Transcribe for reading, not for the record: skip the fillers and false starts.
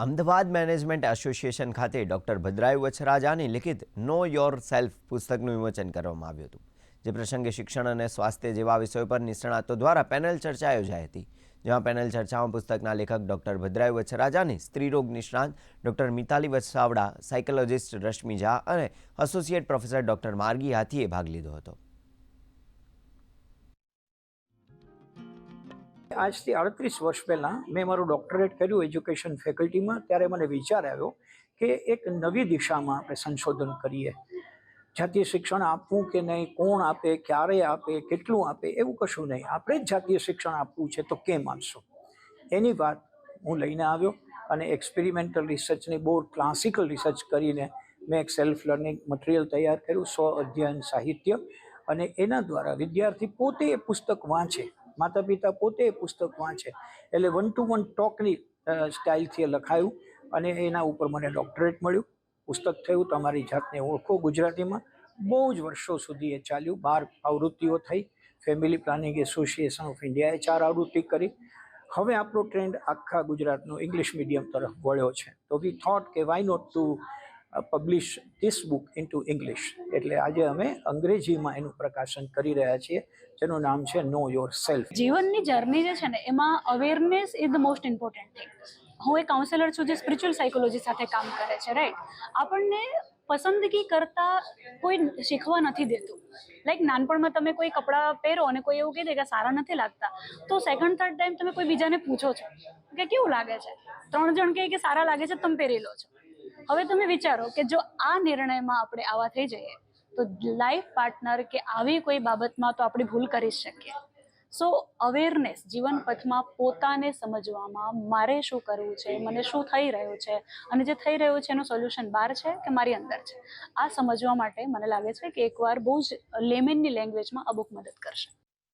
Ahmedabad management association ખાતે doctor Bhadrayu Vachhrajani લિખિત know your self પુસ્તકનું વિમોચન કરવામાં આવ્યું હતું, જે પ્રસંગે શિક્ષણ અને સ્વાસ્થ્ય જેવા વિષયો પર નિષ્ણાતો દ્વારા પેનલ ચર્ચા યોજાઈ હતી, જેમાં પેનલ ચર્ચામાં પુસ્તકના લેખક ડૉક્ટર ભદ્રાયુ વચ્છરાજાની, સ્ત્રીરોગ નિષ્ણાત ડૉક્ટર મિતાલી વસાવડા, સાયકોલોજિસ્ટ રશ્મિ ઝા અને એસોસિએટ પ્રોફેસર ડૉક્ટર માર્ગી હાથીએ ભાગ લીધો હતો. આજથી 38 વર્ષ પહેલાં મેં મારું ડૉક્ટરેટ કર્યું એજ્યુકેશન ફેકલ્ટીમાં. ત્યારે મને વિચાર આવ્યો કે એક નવી દિશામાં આપણે સંશોધન કરીએ. જાતીય શિક્ષણ આપવું કે નહીં, કોણ આપે, ક્યારે આપે, કેટલું આપે, એવું કશું નહીં. આપણે જ જાતીય શિક્ષણ આપવું છે તો કેમ આપશું? એની વાત હું લઈને આવ્યો અને એક્સપેરિમેન્ટલ રિસર્ચની બહુ ક્લાસિકલ રિસર્ચ કરીને મેં એક સેલ્ફ લર્નિંગ મટીરિયલ તૈયાર કર્યું, 100 અધ્યયન સાહિત્ય. અને એના દ્વારા વિદ્યાર્થી પોતે એ પુસ્તક વાંચે, માતા પિતા પોતે એ પુસ્તક વાંચે, એટલે 1-to-1 ટોકની સ્ટાઇલથી લખાયું અને એના ઉપર મને ડૉક્ટરેટ મળ્યું. પુસ્તક થયું તમારી જાતને ઓળખો ગુજરાતીમાં. બહુ જ વર્ષો સુધી એ ચાલ્યું. 12 આવૃત્તિઓ થઈ. ફેમિલી પ્લાનિંગ એસોસિએશન ઓફ ઇન્ડિયાએ 4 આવૃત્તિ કરી. હવે આપણો ટ્રેન્ડ આખા ગુજરાતનો ઇંગ્લિશ મીડિયમ તરફ વળ્યો છે. તો વી થોટ કે why not to publish this book into English. એટલે આજે અમે અંગ્રેજીમાં એનું પ્રકાશન કરી રહ્યા છીએ, જેનું નામ છે નો યોર સેલ્ફ. જીવનની જર્ની જે છે ને, એમાં awareness is the most important thing. હું એક કાઉન્સેલર છું જે સ્પિરિચ્યુઅલ સાયકોલોજી સાથે કામ કરે છે, રાઈટ. આપણને પસંદગી કરતા કોઈ શીખવા નથી દેતું. લાઈક નાનપણમાં તમે કોઈ કપડાં પહેરો અને કોઈ એવું કહી દે કે સારા નથી લાગતા, તો સેકન્ડ થર્ડ ટાઈમ તમે કોઈ બીજાને પૂછો છો કે કેવું લાગે છે, 3 જણ કહે કે સારા લાગે છે, તમે પહેરી લો છો. હવે તમે વિચારો કે જો આ નિર્ણયમાં આપણે આવા થઈ જઈએ તો લાઈફ પાર્ટનર કે આવી કોઈ બાબતમાં તો આપણે ભૂલ કરી શકીએ. સો અવેરનેસ જીવન પથમાં પોતાને સમજવામાં, મારે શું કરવું છે, મને શું થઈ રહ્યું છે, અને જે થઈ રહ્યું છે એનું સોલ્યુશન બહાર છે કે મારી અંદર છે, આ સમજવા માટે મને લાગે છે કે એકવાર બહુ જ લેમેનની લેંગ્વેજમાં આ બુક મદદ કરશે.